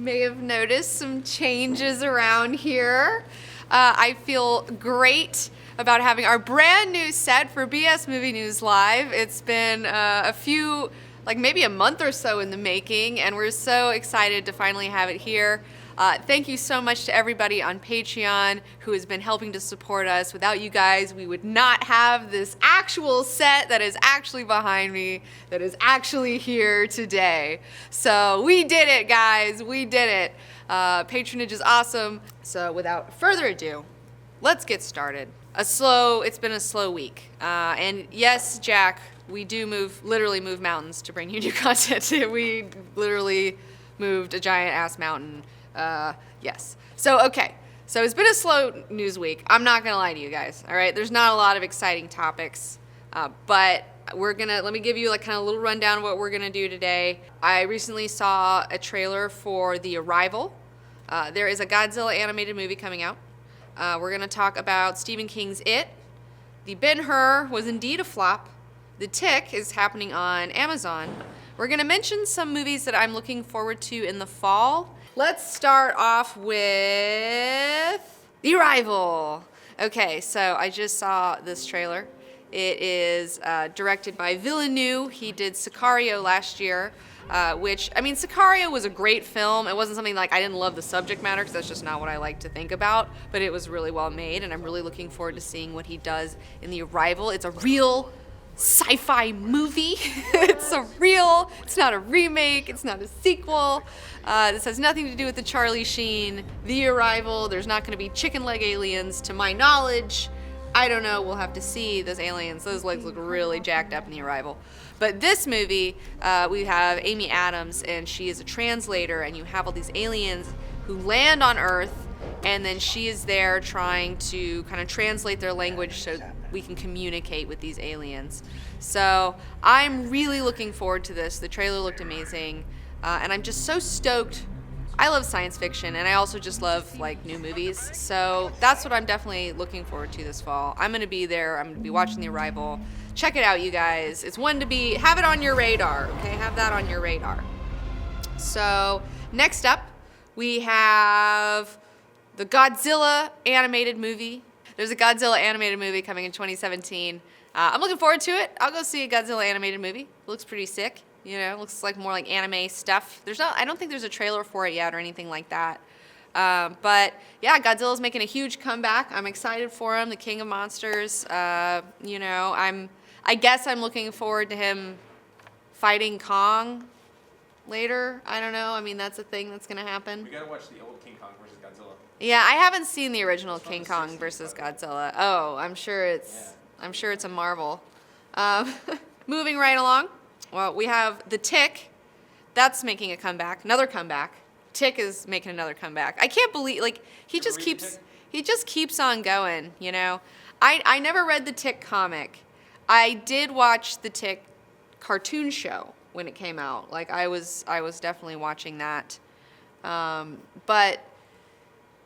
may have noticed some changes around here. I feel great about having our brand new set for BS Movie News Live. It's been a few, like maybe a month or so in the making, and we're so excited to finally have it here. Thank you so much to everybody on Patreon who has been helping to support us. Without you guys, we would not have this actual set that is actually behind me, that is actually here today. So we did it, guys. We did it. Patronage is awesome. So without further ado, let's get started. It's been a slow week. And yes, Jack, we do literally move mountains to bring you new content. We literally moved a giant ass mountain. Yes. So, okay. So it's been a slow news week. I'm not going to lie to you guys. All right. There's not a lot of exciting topics. But let me give you like kind of a little rundown of what we're going to do today. I recently saw a trailer for The Arrival. There is a Godzilla animated movie coming out. We're going to talk about Stephen King's It. The Ben-Hur was indeed a flop. The Tick is happening on Amazon. We're going to mention some movies that I'm looking forward to in the fall. Let's start off with The Arrival. Okay, so I just saw this trailer. It is directed by Villeneuve. He did Sicario last year, Sicario was a great film. It wasn't something like I didn't love the subject matter because that's just not what I like to think about, but it was really well made, and I'm really looking forward to seeing what he does in The Arrival. It's a real sci-fi movie. It's not a remake, it's not a sequel. This has nothing to do with the Charlie Sheen The Arrival. There's not going to be chicken leg aliens to my knowledge. I don't know, we'll have to see those aliens. Those legs look really jacked up in The Arrival. But this movie, we have Amy Adams, and she is a translator, and you have all these aliens who land on Earth, and then she is there trying to kind of translate their language so we can communicate with these aliens. So I'm really looking forward to this. The trailer looked amazing, and I'm just so stoked. I love science fiction, and I also just love like new movies. So that's what I'm definitely looking forward to this fall. I'm going to be there. I'm going to be watching The Arrival. Check it out, you guys. It's one to have it on your radar, okay? Have that on your radar. So next up, we have the Godzilla animated movie. There's a Godzilla animated movie coming in 2017. I'm looking forward to it. I'll go see a Godzilla animated movie. It looks pretty sick. You know, it looks like more like anime stuff. I don't think there's a trailer for it yet or anything like that. But yeah, Godzilla's making a huge comeback. I'm excited for him, the king of monsters. I guess I'm looking forward to him fighting Kong later. I don't know. I mean, that's a thing that's going to happen. We gotta watch the old King Kong versus Godzilla. Yeah, I haven't seen the original King Kong versus Godzilla. Oh, I'm sure it's a marvel. Moving right along. Well, we have The Tick. That's making a comeback. Another comeback. Tick is making another comeback. I can't believe, like, he just keeps on going, you know. I never read the Tick comic. I did watch the Tick cartoon show when it came out. Like, I was definitely watching that. But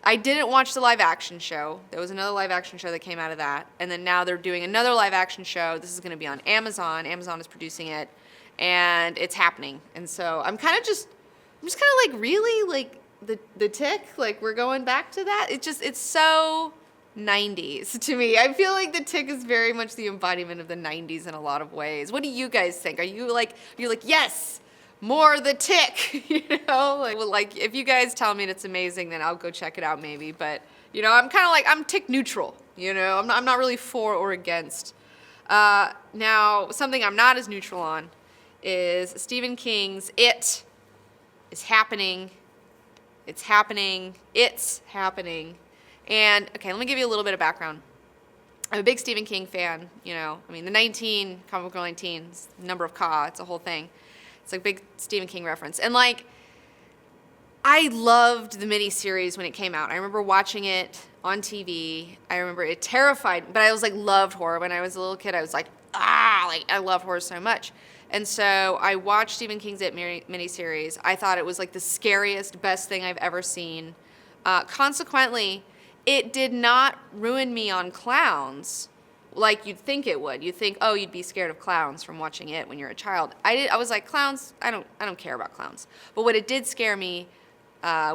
I didn't watch the live action show. There was another live action show that came out of that. And then now they're doing another live action show. This is going to be on Amazon. Amazon is producing it. And it's happening. And so I'm just kind of like, really? Like, the Tick? Like, we're going back to that? It's so 90s to me. I feel like the Tick is very much the embodiment of the 90s in a lot of ways. What do you guys think? You're like, yes, more the Tick, you know? Like, if you guys tell me it's amazing, then I'll go check it out maybe. But, you know, I'm kind of like, I'm Tick neutral, you know? I'm not really for or against. Now, something I'm not as neutral on is Stephen King's It is happening. It's happening. It's happening. And, okay, let me give you a little bit of background. I'm a big Stephen King fan, you know. I mean, the 19, Comic Book Girl 19, number of Ka, it's a whole thing. It's like a big Stephen King reference. And, like, I loved the miniseries when it came out. I remember watching it on TV. I remember it terrified, but I was, like, loved horror. When I was a little kid, I was like, I love horror so much. And so I watched Stephen King's It miniseries. I thought it was like the scariest, best thing I've ever seen. Consequently, it did not ruin me on clowns like you'd think it would. You'd think, oh, you'd be scared of clowns from watching it when you're a child. I was like, clowns, I don't care about clowns. But what it did scare me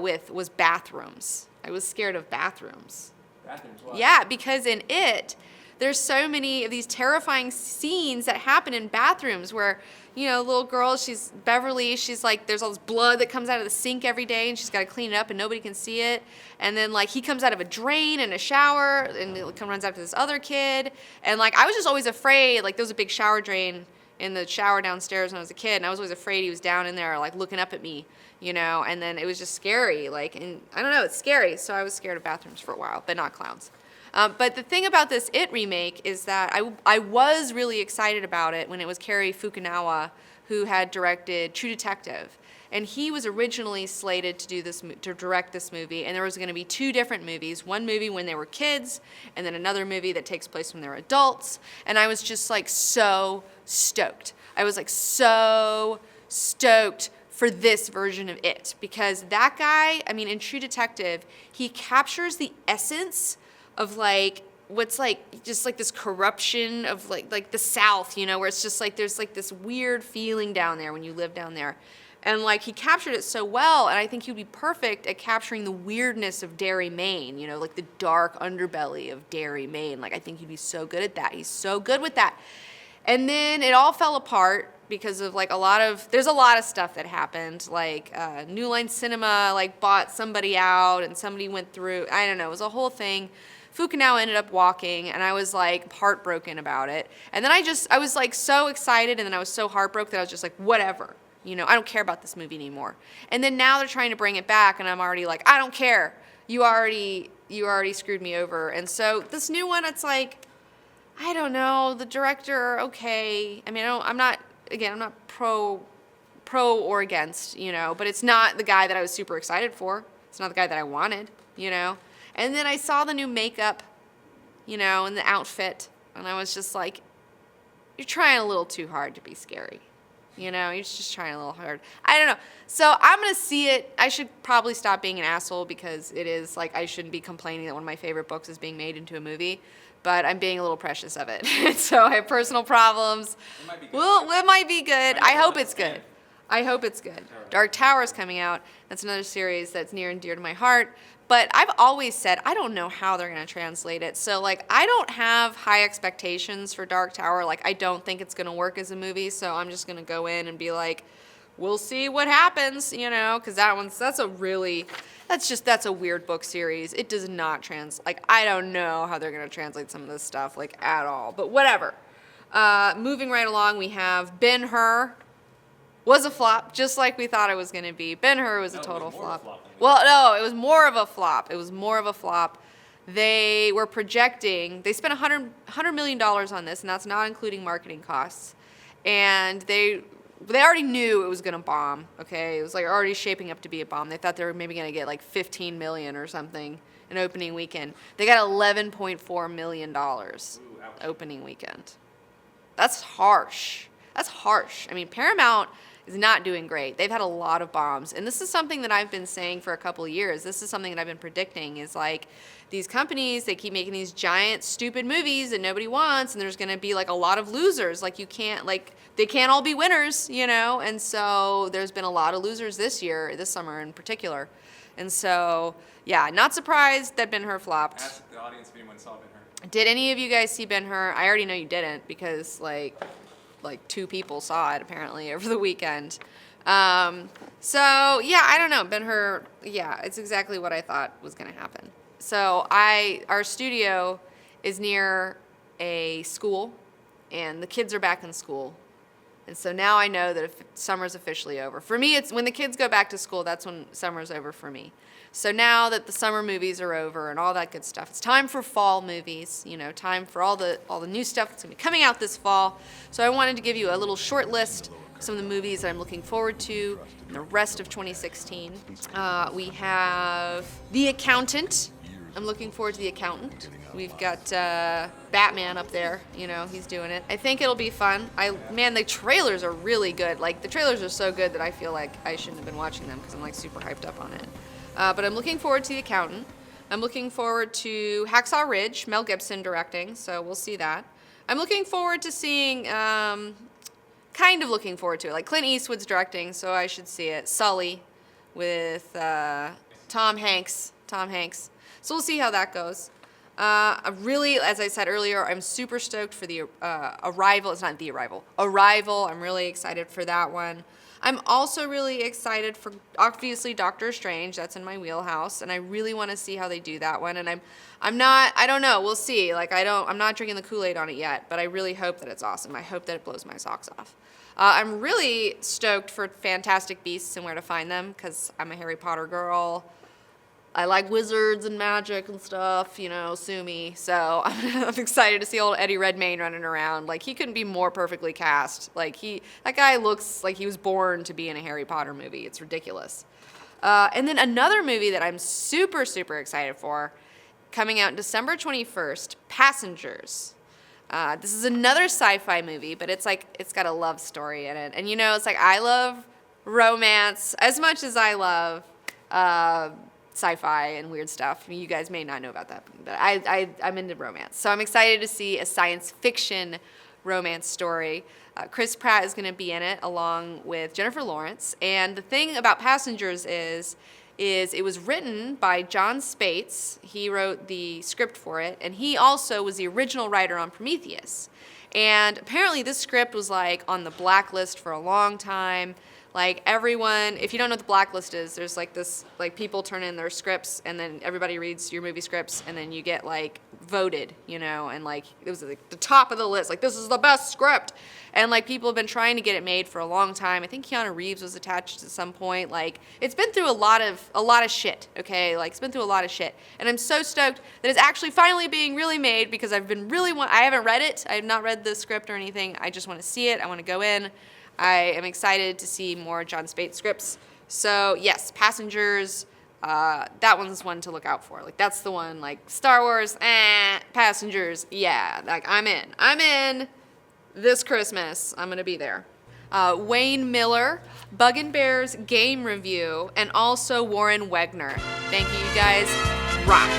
with was bathrooms. I was scared of bathrooms. Bathrooms, why? Yeah, because in it, there's so many of these terrifying scenes that happen in bathrooms where, little girl, Beverly, she's like, there's all this blood that comes out of the sink every day and she's got to clean it up and nobody can see it. And then, like, he comes out of a drain in a shower and runs after this other kid. And, like, I was just always afraid, like, there was a big shower drain in the shower downstairs when I was a kid, and I was always afraid he was down in there, like, looking up at me, and then it was just scary, like, and I don't know, it's scary, so I was scared of bathrooms for a while, but not clowns. But the thing about this It remake is that I was really excited about it when it was Cary Fukunaga who had directed True Detective. And he was originally slated to direct this movie, and there was going to be 2 different movies. One movie when they were kids, and then another movie that takes place when they're adults. And I was just like so stoked. I was like so stoked for this version of it, because that guy, in True Detective, he captures the essence of like what's like just like this corruption of like the South, where it's just like there's like this weird feeling down there when you live down there. And like he captured it so well, and I think he'd be perfect at capturing the weirdness of Derry, Maine, like the dark underbelly of Derry, Maine. Like I think he'd be so good at that. He's so good with that. And then it all fell apart because of like there's a lot of stuff that happened. Like New Line Cinema like bought somebody out and somebody went through, I don't know, it was a whole thing. Fukunaga ended up walking, and I was like heartbroken about it. And then I was like so excited, and then I was so heartbroken that I was just like, whatever. I don't care about this movie anymore. And then now they're trying to bring it back, and I'm already like, I don't care. You already screwed me over. And so this new one, it's like, I don't know, the director, okay. I'm not pro or against, but it's not the guy that I was super excited for. It's not the guy that I wanted, And then I saw the new makeup, and the outfit, and I was just like, you're trying a little too hard to be scary. You're just trying a little hard. I don't know. So I'm going to see it. I should probably stop being an asshole, because it is like I shouldn't be complaining that one of my favorite books is being made into a movie, but I'm being a little precious of it. So I have personal problems. It might be good. Well, it might be good. I hope it's good. Dark Tower is coming out. That's another series that's near and dear to my heart. But I've always said, I don't know how they're going to translate it. So, like, I don't have high expectations for Dark Tower. Like, I don't think it's going to work as a movie. So I'm just going to go in and be like, we'll see what happens, because that's a weird book series. It does not translate. Like, I don't know how they're going to translate some of this stuff, like, at all. But whatever. Moving right along, we have Ben-Hur. Was a flop, just like we thought it was going to be. Ben-Hur was a total flop. Well, no, it was more of a flop. They were projecting, they spent $100 million on this, and that's not including marketing costs. And they already knew it was going to bomb, okay? It was like already shaping up to be a bomb. They thought they were maybe going to get like 15 million or something in opening weekend. They got $11.4 million opening weekend. That's harsh. Paramount is not doing great. They've had a lot of bombs. And this is something that I've been saying for a couple of years. This is something that I've been predicting is like these companies, they keep making these giant, stupid movies that nobody wants, and there's going to be like a lot of losers. Like they can't all be winners, And so there's been a lot of losers this summer in particular. And so, yeah, not surprised that Ben-Hur flopped. Ask the audience if anyone saw Ben-Hur. Did any of you guys see Ben-Hur? I already know you didn't, because like 2 people saw it apparently over the weekend. So yeah, I don't know. Ben-Hur, yeah, it's exactly what I thought was going to happen. So our studio is near a school, and the kids are back in school. And so now I know that if summer's officially over. For me, it's when the kids go back to school, that's when summer's over for me. So now that the summer movies are over and all that good stuff, it's time for fall movies, time for all the new stuff that's going to be coming out this fall. So I wanted to give you a little short list of some of the movies that I'm looking forward to in the rest of 2016. We have The Accountant. I'm looking forward to The Accountant. We've got Batman up there, he's doing it. I think it'll be fun. The trailers are really good. Like, the trailers are so good that I feel like I shouldn't have been watching them because I'm like super hyped up on it. But I'm looking forward to The Accountant. I'm looking forward to Hacksaw Ridge, Mel Gibson directing, so we'll see that. I'm looking forward to seeing, kind of looking forward to it. Like, Clint Eastwood's directing, so I should see it. Sully, with Tom Hanks. So we'll see how that goes. Really, as I said earlier, I'm super stoked for the Arrival. It's not The Arrival. Arrival. I'm really excited for that one. I'm also really excited for, obviously, Doctor Strange. That's in my wheelhouse, and I really want to see how they do that one. And I don't know. We'll see. Like, I'm not drinking the Kool-Aid on it yet, but I really hope that it's awesome. I hope that it blows my socks off. I'm really stoked for Fantastic Beasts and Where to Find Them, because I'm a Harry Potter girl. I like wizards and magic and stuff, you know, sue me. So I'm excited to see old Eddie Redmayne running around. Like, he couldn't be more perfectly cast. Like, that guy looks like he was born to be in a Harry Potter movie. It's ridiculous. And then another movie that I'm super, super excited for, coming out December 21st, Passengers. This is another sci-fi movie, but it's got a love story in it. And, you know, it's like, I love romance as much as I love sci-fi and weird stuff. You guys may not know about that, but I'm into romance. So I'm excited to see a science fiction romance story. Chris Pratt is going to be in it along with Jennifer Lawrence. And the thing about Passengers is it was written by John Spates. He wrote the script for it, and he also was the original writer on Prometheus. And apparently this script was like on the blacklist for a long time. Like, everyone, if you don't know what the blacklist is, there's like this, like, people turn in their scripts, and then everybody reads your movie scripts, and then you get, like, voted, you know, and, like, it was like the top of the list, like, this is the best script. And, like, people have been trying to get it made for a long time. I think Keanu Reeves was attached at some point. Like, it's been through a lot of shit, okay? Like, it's been through a lot of shit. And I'm so stoked that it's actually finally being really made, because I've been I haven't read it. I have not read the script or anything. I just want to see it. I want to go in. I am excited to see more John Spates scripts. So, yes, Passengers, that one's one to look out for. Like, that's the one, like, Star Wars, Passengers, yeah. Like, I'm in this Christmas. I'm going to be there. Wayne Miller, Bug and Bear's game review, and also Warren Wegner. Thank you, you guys. Rock.